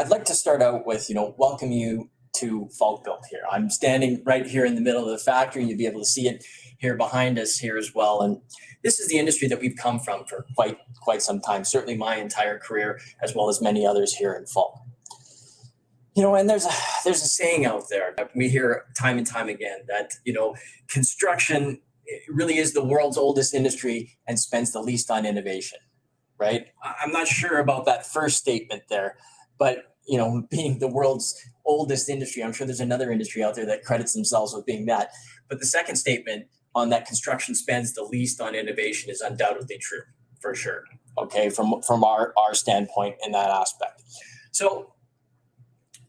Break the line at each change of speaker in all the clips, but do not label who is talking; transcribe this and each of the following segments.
I'd like to start out with, welcome you to Falkbuilt here. I'm standing right here in the middle of the factory. You'll be able to see it here behind us here as well. And this is the industry that we've come from for quite some time, certainly my entire career, as well as many others here in Falk. And there's a saying out there that we hear time and time again that, construction really is the world's oldest industry and spends the least on innovation, right? I'm not sure about that first statement there, but being the world's oldest industry, I'm sure there's another industry out there that credits themselves with being that. But the second statement on that construction spends the least on innovation is undoubtedly true, for sure. Okay, from our standpoint in that aspect. So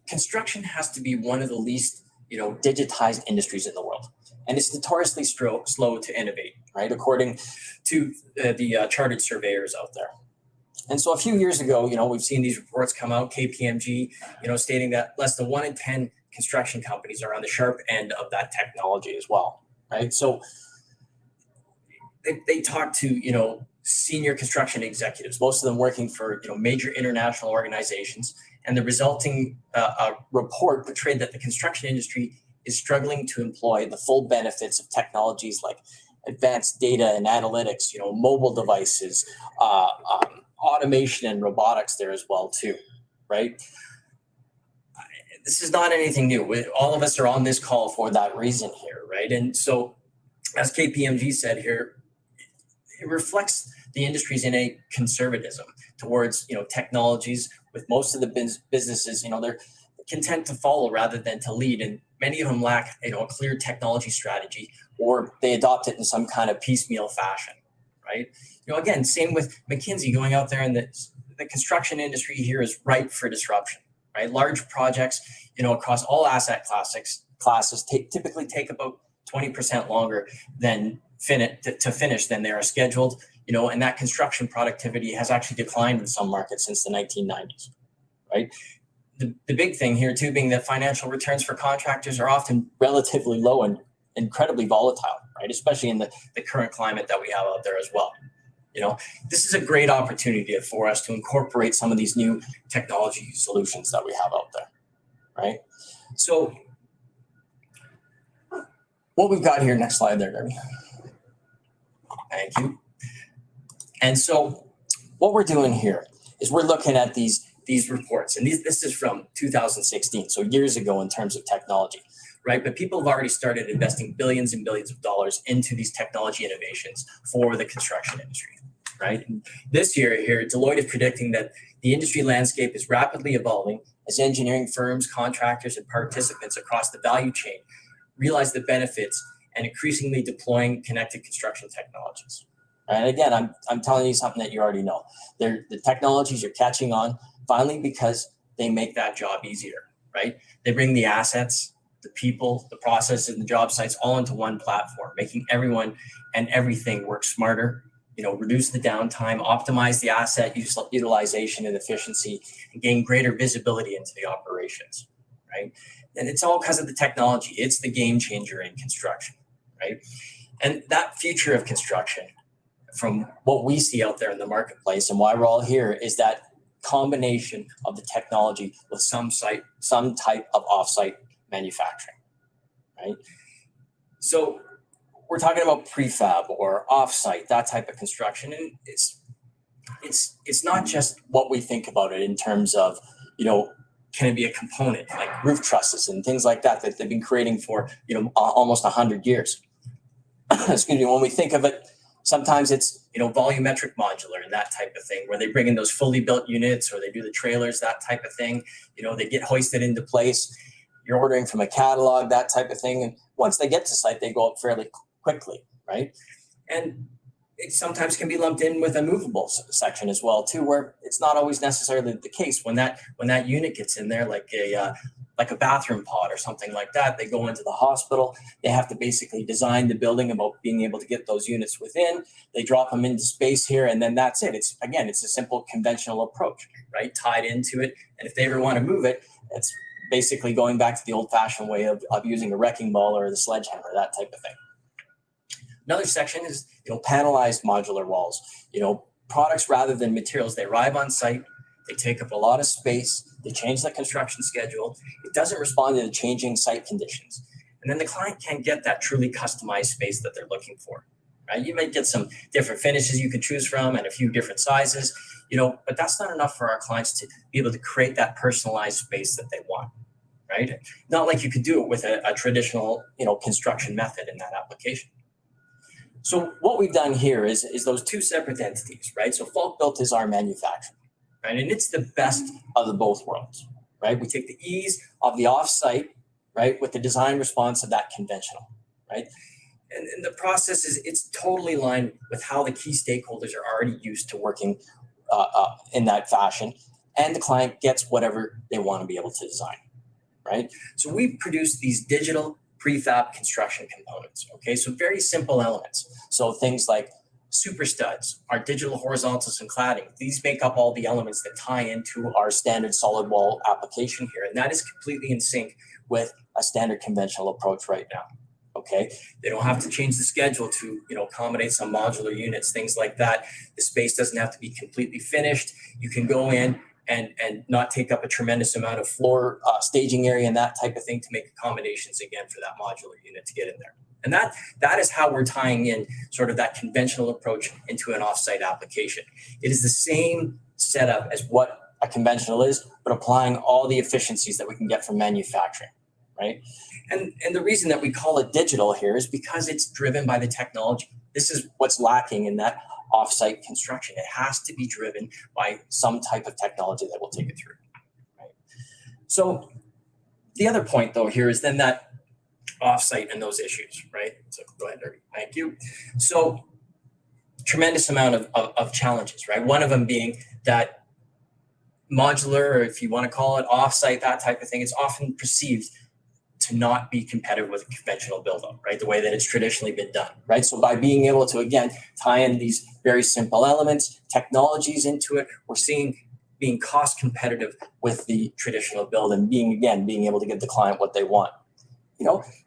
construction has to be one of the least digitized industries in the world, and it's notoriously slow to innovate, right? According to the chartered surveyors out there. And so a few years ago, we've seen these reports come out, KPMG, stating that less than 1 in 10 construction companies are on the sharp end of that technology as well, right? So they talk to, senior construction executives, most of them working for, major international organizations. And the resulting report portrayed that the construction industry is struggling to employ the full benefits of technologies like advanced data and analytics, mobile devices, automation and robotics there as well too, right? This is not anything new. All of us are on this call for that reason here, right? And so, as KPMG said here, it reflects the industry's innate conservatism towards, technologies. With most of the businesses, they're content to follow rather than to lead, and many of them lack, a clear technology strategy, or they adopt it in some kind of piecemeal fashion, right? Again, same with McKinsey going out there, and the construction industry here is ripe for disruption, right? Large projects, across all asset classes typically take about 20% longer than to finish than they are scheduled, and that construction productivity has actually declined in some markets since the 1990s, right? The big thing here too being that financial returns for contractors are often relatively low and incredibly volatile, right? Especially in the current climate that we have out there as well. This is a great opportunity for us to incorporate some of these new technology solutions that we have out there, right? So what we've got here, next slide there, Debbie. Thank you. And so what we're doing here is we're looking at these reports, and this is from 2016, so years ago in terms of technology, right? But people have already started investing billions and billions of dollars into these technology innovations for the construction industry, right? And this year here, Deloitte is predicting that the industry landscape is rapidly evolving as engineering firms, contractors, and participants across the value chain realize the benefits and increasingly deploying connected construction technologies. And again, I'm telling you something that you already know. The technologies are catching on finally because they make that job easier, right? They bring the assets, the people, the process, and the job sites all into one platform, making everyone and everything work smarter, reduce the downtime, optimize the asset utilization and efficiency, and gain greater visibility into the operations, right? And it's all because of the technology. It's the game changer in construction, right? And that future of construction, from what we see out there in the marketplace and why we're all here, is that combination of the technology with some type of offsite manufacturing, right? So we're talking about prefab or offsite, that type of construction, and it's not just what we think about it in terms of, can it be a component like roof trusses and things like that they've been creating for, almost 100 years. Excuse me. When we think of it, sometimes it's, volumetric modular and that type of thing, where they bring in those fully built units or they do the trailers, that type of thing. They get hoisted into place. You're ordering from a catalog, that type of thing. And once they get to site, they go up fairly quickly, right? And it sometimes can be lumped in with a movable section as well, too, where it's not always necessarily the case. When that unit gets in there, like a bathroom pod or something like that, they go into the hospital. They have to basically design the building about being able to get those units within. They drop them into space here, and then that's it. It's a simple conventional approach, right? Tied into it. And if they ever want to move it, it's basically going back to the old-fashioned way of using a wrecking ball or the sledgehammer, that type of thing. Another section is, panelized modular walls. Products rather than materials. They arrive on site, They take up a lot of space. They change the construction schedule. It doesn't respond to the changing site conditions. And then the client can't get that truly customized space that they're looking for, right? You might get some different finishes you can choose from and a few different sizes, but that's not enough for our clients to be able to create that personalized space that they want, right? Not like you could do it with a traditional, construction method in that application. So what we've done here is those two separate entities, right? So Falkbuilt is our manufacturer, right? And it's the best of the both worlds, right? We take the ease of the offsite, right, with the design response of that conventional, right? And the process it's totally aligned with how the key stakeholders are already used to working in that fashion, and the client gets whatever they want to be able to design, right? So we produce these digital prefab construction components, okay? So very simple elements. So things like super studs, our digital horizontals and cladding, these make up all the elements that tie into our standard solid wall application here. And that is completely in sync with a standard conventional approach right now, okay? They don't have to change the schedule to, accommodate some modular units, things like that. The space doesn't have to be completely finished. You can go in and not take up a tremendous amount of floor staging area and that type of thing to make accommodations again for that modular unit to get in there. And that is how we're tying in sort of that conventional approach into an offsite application. It is the same setup as what a conventional is, but applying all the efficiencies that we can get from manufacturing, right? And the reason that we call it digital here is because it's driven by the technology. This is what's lacking in that offsite construction. It has to be driven by some type of technology that will take it through, right? So the other point though here is then that offsite and those issues, right? So go ahead, Derby. Thank you. So tremendous amount of challenges, right? One of them being that modular, or if you want to call it offsite, that type of thing, it's often perceived to not be competitive with a conventional build-up, right? The way that it's traditionally been done, right? So by being able to, again, tie in these very simple elements, technologies into it, we're seeing being cost competitive with the traditional build and being able to give the client what they want.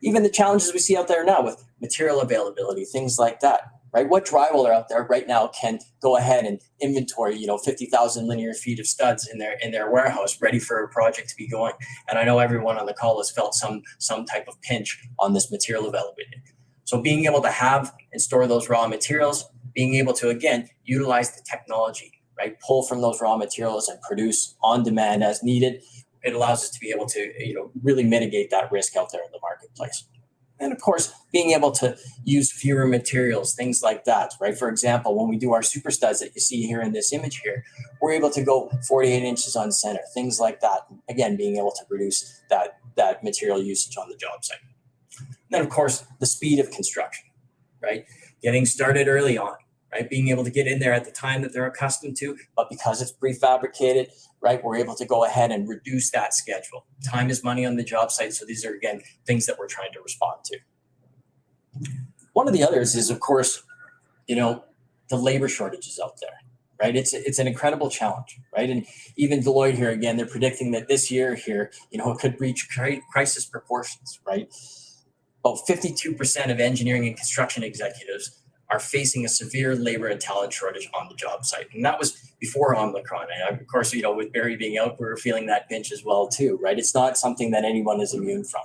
Even the challenges we see out there now with material availability, things like that, right? What drywall out there right now can go ahead and inventory, 50,000 linear feet of studs in their warehouse ready for a project to be going. And I know everyone on the call has felt some type of pinch on this material availability. So being able to have and store those raw materials, being able to, again, utilize the technology, right? Pull from those raw materials and produce on demand as needed. It allows us to be able to, really mitigate that risk out there in the marketplace. And of course, being able to use fewer materials, things like that, right? For example, when we do our super studs that you see here in this image here, we're able to go 48 inches on center, things like that. Again, being able to produce that material usage on the job site. And then of course, the speed of construction, right? Getting started early on, right? Being able to get in there at the time that they're accustomed to, but because it's prefabricated, right, we're able to go ahead and reduce that schedule. Time is money on the job site. So these are, again, things that we're trying to respond to. One of the others is, of course, the labor shortages out there, right? It's an incredible challenge, right? And even Deloitte here, again, they're predicting that this year here, it could reach crisis proportions, right? About 52% of engineering and construction executives are facing a severe labor and talent shortage on the job site. And that was before Omicron. And of course, with Barry being out, we were feeling that pinch as well too, right? It's not something that anyone is immune from,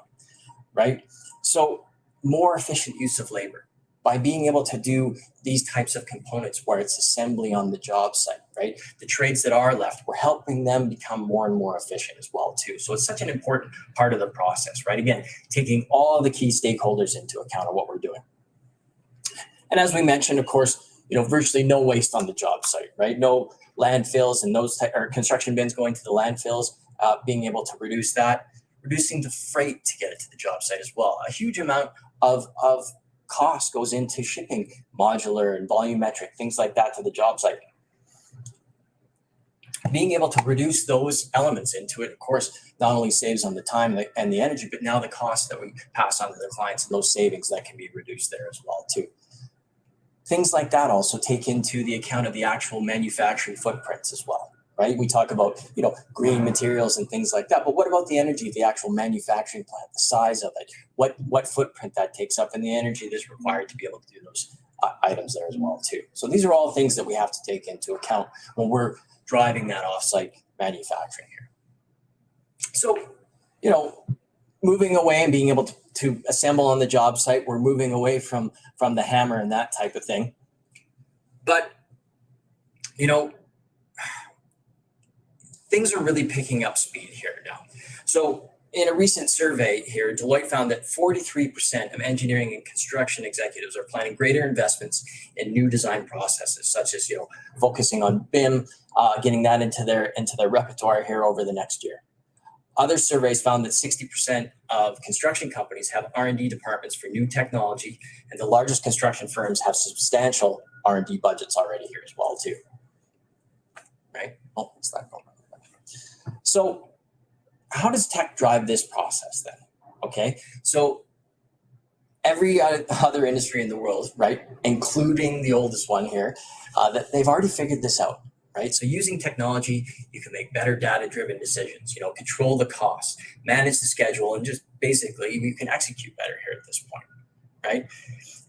right? So more efficient use of labor by being able to do these types of components where it's assembly on the job site, right? The trades that are left, we're helping them become more and more efficient as well too. So it's such an important part of the process, right? Again, taking all the key stakeholders into account of what we're doing. And as we mentioned, of course, virtually no waste on the job site, right? No landfills and or construction bins going to the landfills, being able to reduce that, reducing the freight to get it to the job site as well. A huge amount of cost goes into shipping modular and volumetric, things like that to the job site. Being able to reduce those elements into it, of course, not only saves on the time and the energy, but now the cost that we pass on to the clients and those savings that can be reduced there as well too. Things like that also take into the account of the actual manufacturing footprints as well, right? We talk about, green materials and things like that, but what about the energy of the actual manufacturing plant, the size of it, what footprint that takes up and the energy that's required to be able to do those items there as well too. So these are all things that we have to take into account when we're driving that offsite manufacturing here. So, you know, moving away and being able to assemble on the job site, we're moving away from the hammer and that type of thing. But, you know, things are really picking up speed here now. So in a recent survey here, Deloitte found that 43% of engineering and construction executives are planning greater investments in new design processes, such as, you know, focusing on BIM, getting that into their repertoire here over the next year. Other surveys found that 60% of construction companies have R&D departments for new technology, and the largest construction firms have substantial R&D budgets already here as well too. Right? Oh, it's not going. So how does tech drive this process then? Okay, so every other industry in the world, right, including the oldest one here, that they've already figured this out, right? So using technology, you can make better data-driven decisions, you know, control the costs, manage the schedule, and just basically you can execute better here at this point, right?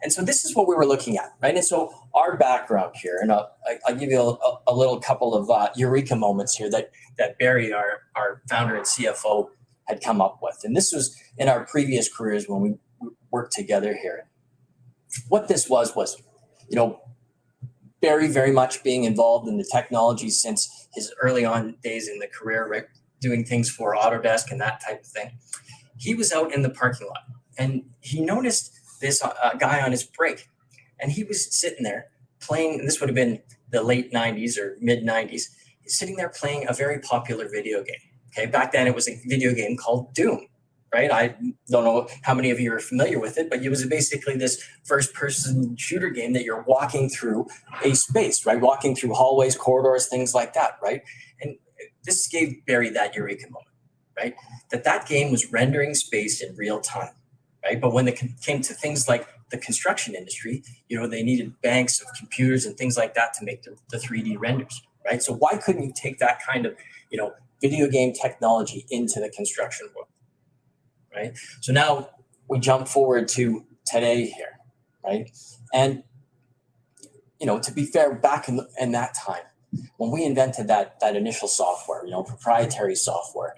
And so this is what we were looking at, right? And so our background here, and I'll give you a little couple of Eureka moments here that Barry, our founder and CFO, had come up with. And this was in our previous careers when we worked together here. What this was, you know, Barry very much being involved in the technology since his early on days in the career, right? Doing things for Autodesk and that type of thing. He was out in the parking lot and he noticed this guy on his break, and he was sitting there playing, and this would have been the late 90s or mid 90s. He's sitting there playing a very popular video game. Okay, back then it was a video game called Doom, right? I don't know how many of you are familiar with it, but it was basically this first-person shooter game that you're walking through a space, right? Walking through hallways, corridors, things like that, right? And this gave Barry that Eureka moment, right? That game was rendering space in real time. Right? But when it came to things like the construction industry, you know, they needed banks of computers and things like that to make the 3D renders, right? So why couldn't you take that kind of, you know, video game technology into the construction world, right? So now we jump forward to today here, right? And, you know, to be fair, back in that time, when we invented that initial software, you know, proprietary software,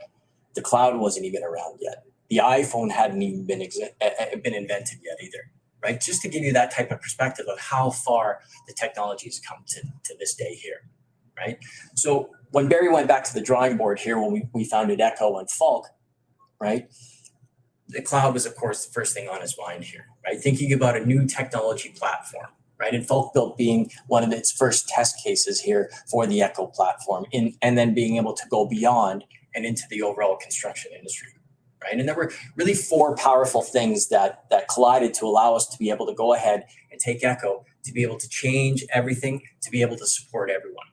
the cloud wasn't even around yet. The iPhone hadn't even been invented yet either, right? Just to give you that type of perspective of how far the technology has come to this day here, right? So when Barry went back to the drawing board here, when we founded Echo and Falk, right? The cloud was, of course, the first thing on his mind here, right? Thinking about a new technology platform, right? And Falkbuilt being one of its first test cases here for the Echo platform, and then being able to go beyond and into the overall construction industry. Right? And there were really four powerful things that collided to allow us to be able to go ahead and take Echo, to be able to change everything, to be able to support everyone,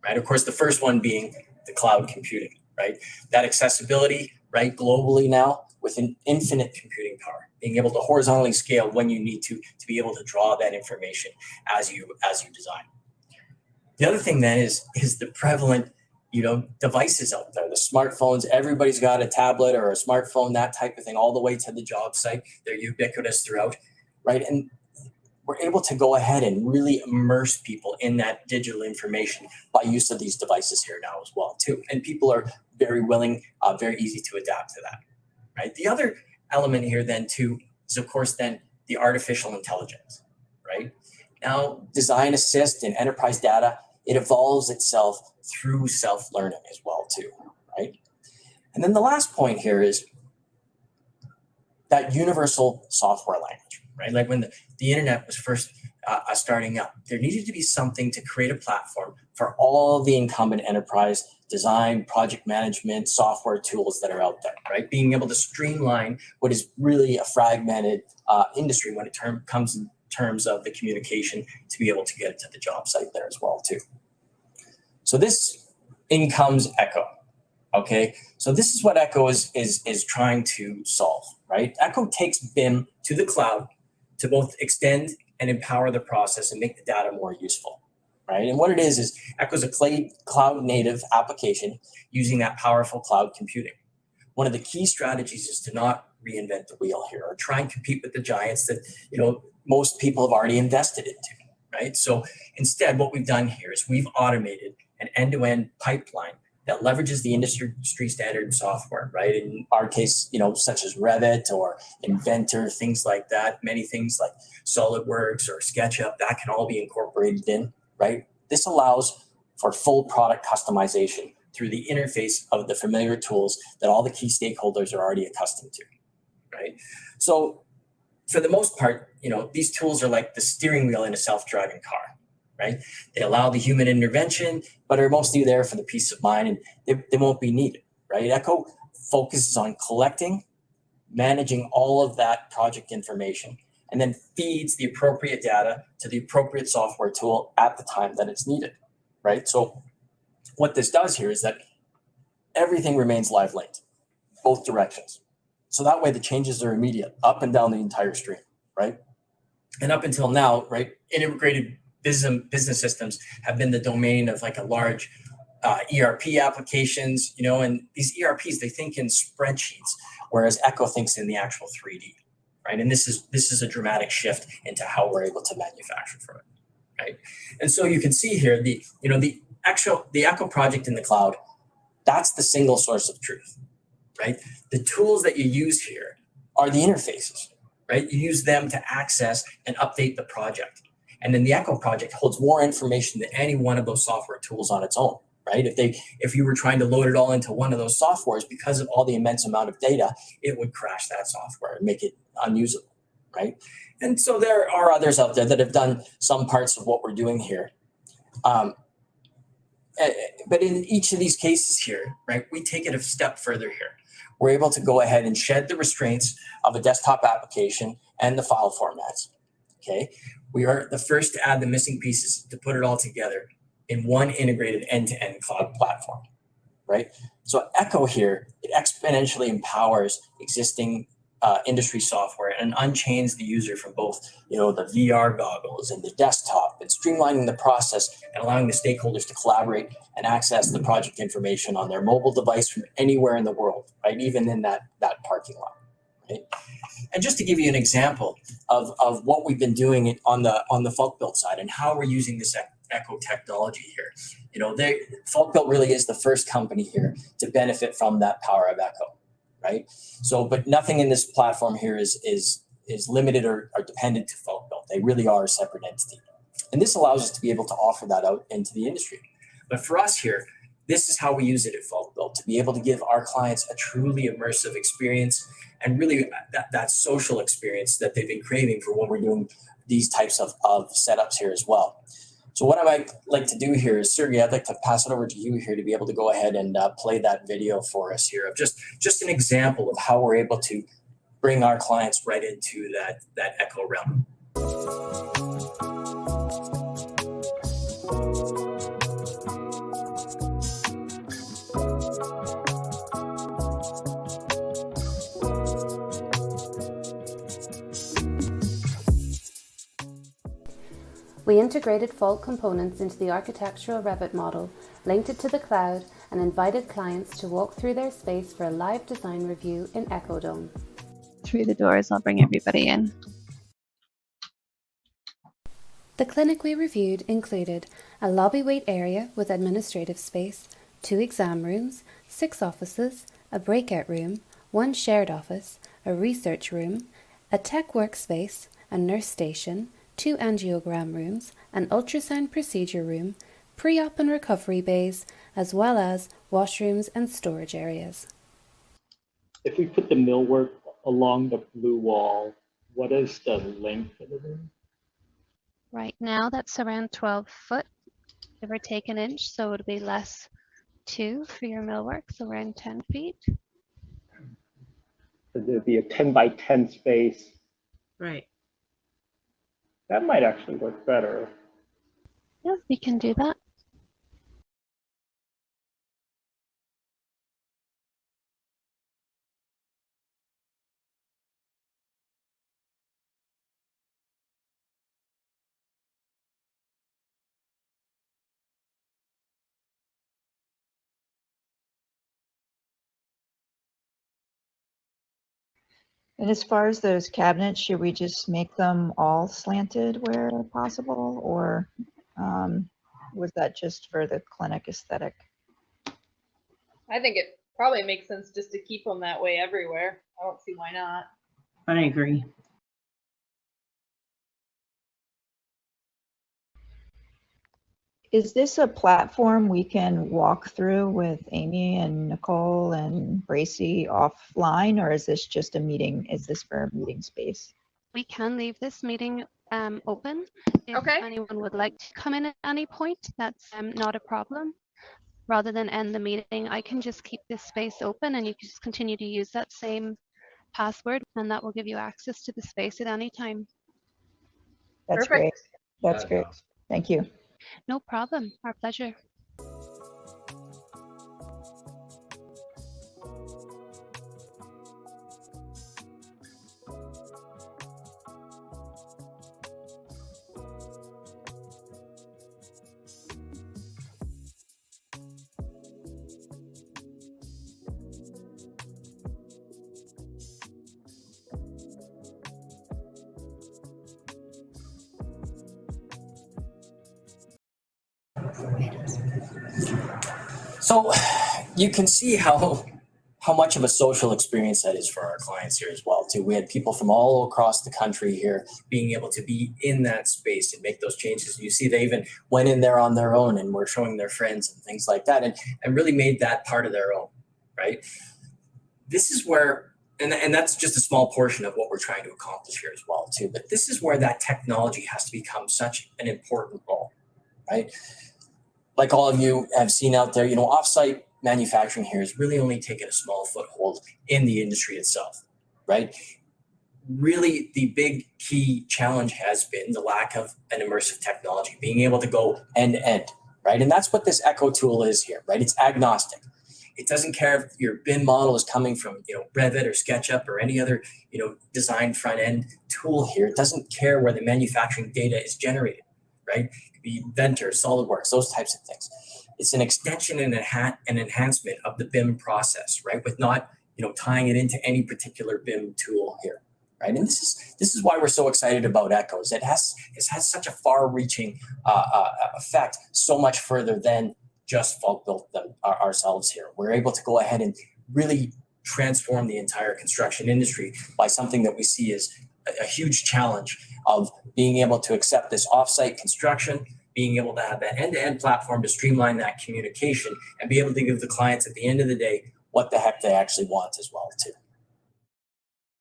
right? Of course, the first one being the cloud computing, right? That accessibility, right, globally now with an infinite computing power, being able to horizontally scale when you need to be able to draw that information as you design. The other thing then is the prevalent, you know, devices out there, the smartphones. Everybody's got a tablet or a smartphone, that type of thing, all the way to the job site. They're ubiquitous throughout, right? And we're able to go ahead and really immerse people in that digital information by use of these devices here now as well too. And people are very willing, very easy to adapt to that, right? The other element here then too is, of course, then the artificial intelligence, right? Now, design assist and enterprise data, it evolves itself through self-learning as well too, right? And then the last point here is that universal software language, right? Like when the internet was first starting up, there needed to be something to create a platform for all the incumbent enterprise design, project management, software tools that are out there, right? Being able to streamline what is really a fragmented industry when it comes in terms of the communication, to be able to get to the job site there as well too. So in comes Echo, okay? So this is what Echo is trying to solve, right? Echo takes BIM to the cloud to both extend and empower the process and make the data more useful, right? And what it is Echo's a cloud native application using that powerful cloud computing. One of the key strategies is to not reinvent the wheel here or try and compete with the giants that, you know, most people have already invested into, right? So instead, what we've done here is we've automated an end-to-end pipeline that leverages the industry standard software, right? In our case, such as Revit or Inventor, things like that, many things like SolidWorks or SketchUp, that can all be incorporated in, right? This allows for full product customization through the interface of the familiar tools that all the key stakeholders are already accustomed to, right? So for the most part, these tools are like the steering wheel in a self-driving car, right? They allow the human intervention, but are mostly there for the peace of mind, and they won't be needed, right? Echo focuses on collecting, managing all of that project information, and then feeds the appropriate data to the appropriate software tool at the time that it's needed, right? So what this does here is that everything remains live linked, both directions. So that way the changes are immediate, up and down the entire stream, right? And up until now, right, integrated business systems have been the domain of like a large ERP applications, and these ERPs, they think in spreadsheets, whereas Echo thinks in the actual 3D, right? And this is a dramatic shift into how we're able to manufacture from it, right? And so you can see here the Echo project in the cloud, that's the single source of truth, right? The tools that you use here are the interfaces, right? You use them to access and update the project. And then the Echo project holds more information than any one of those software tools on its own, right? If you were trying to load it all into one of those softwares, because of all the immense amount of data, it would crash that software and make it unusable, right? And so there are others out there that have done some parts of what we're doing here. But in each of these cases here, right, we take it a step further here. We're able to go ahead and shed the restraints of a desktop application and the file formats, okay? We are the first to add the missing pieces to put it all together in one integrated end-to-end cloud platform, right? So Echo here, it exponentially empowers existing industry software and unchains the user from both, the VR goggles and the desktop, and streamlining the process and allowing the stakeholders to collaborate and access the project information on their mobile device from anywhere in the world, right? Even in that parking lot, right? And just to give you an example of what we've been doing on the Falkbuilt side and how we're using this Echo technology here, Falkbuilt really is the first company here to benefit from that power of Echo, right? So, but nothing in this platform here is limited or dependent to Falkbuilt. They really are a separate entity, and this allows us to be able to offer that out into the industry. But for us here, this is how we use it at Falkbuilt, to be able to give our clients a truly immersive experience and really that social experience that they've been craving for when we're doing these types of setups here as well. So what I might like to do here is, Sergey, I'd like to pass it over to you here to be able to go ahead and play that video for us here of just an example of how we're able to bring our clients right into that Echo realm.
We integrated Falk components into the architectural Revit model, linked it to the cloud, and invited clients to walk through their space for a live design review in Echo Dome.
Through the doors, I'll bring everybody in.
The clinic we reviewed included a lobby wait area with administrative space, 2 exam rooms, 6 offices, a breakout room, 1 shared office, a research room, a tech workspace, a nurse station, 2 angiogram rooms, an ultrasound procedure room, pre-op and recovery bays, as well as washrooms and storage areas.
If we put the millwork along the blue wall, what is the length of the room?
Right now, that's around 12 foot, give or take an inch, so it'll be less 2 for your millwork, so around 10 feet.
So there'd be a 10 by 10 space.
Right.
That might actually work better.
Yeah, we can do that.
And as far as those cabinets, should we just make them all slanted where possible, or was that just for the clinic aesthetic?
I think it probably makes sense just to keep them that way everywhere. I don't see why not.
I agree.
Is this a platform we can walk through with Amy and Nicole and Bracy offline, or is this just a meeting? Is this for a meeting space?
We can leave this meeting open. If
Okay.
anyone would like to come in at any point, that's not a problem. Rather than end the meeting, I can just keep this space open and you can just continue to use that same password, and that will give you access to the space at any time.
That's
Perfect.
great. That's great. Thank you.
No problem. Our pleasure.
So you can see how much of a social experience that is for our clients here as well too. We had people from all across the country here being able to be in that space and make those changes. You see they even went in there on their own and were showing their friends and things like that, and really made that part of their own, right? This is where, and that's just a small portion of what we're trying to accomplish here as well too, but this is where that technology has to become such an important role, right? Like all of you have seen out there, offsite manufacturing here has really only taken a small foothold in the industry itself, right? Really, the big key challenge has been the lack of an immersive technology, being able to go end to end, right? And that's what this Echo tool is here, right? It's agnostic. It doesn't care if your BIM model is coming from, Revit or SketchUp or any other, design front end tool here. It doesn't care where the manufacturing data is generated, right? It could be Inventor, SolidWorks, those types of things. It's an extension and an enhancement of the BIM process, right? With not, tying it into any particular BIM tool here, right? And this is why we're so excited about Echoes. It has such a far-reaching effect, so much further than just Falkbuilt them ourselves here. We're able to go ahead and really transform the entire construction industry by something that we see as a huge challenge of being able to accept this offsite construction, being able to have that end-to-end platform to streamline that communication and be able to give the clients at the end of the day what the heck they actually want as well too.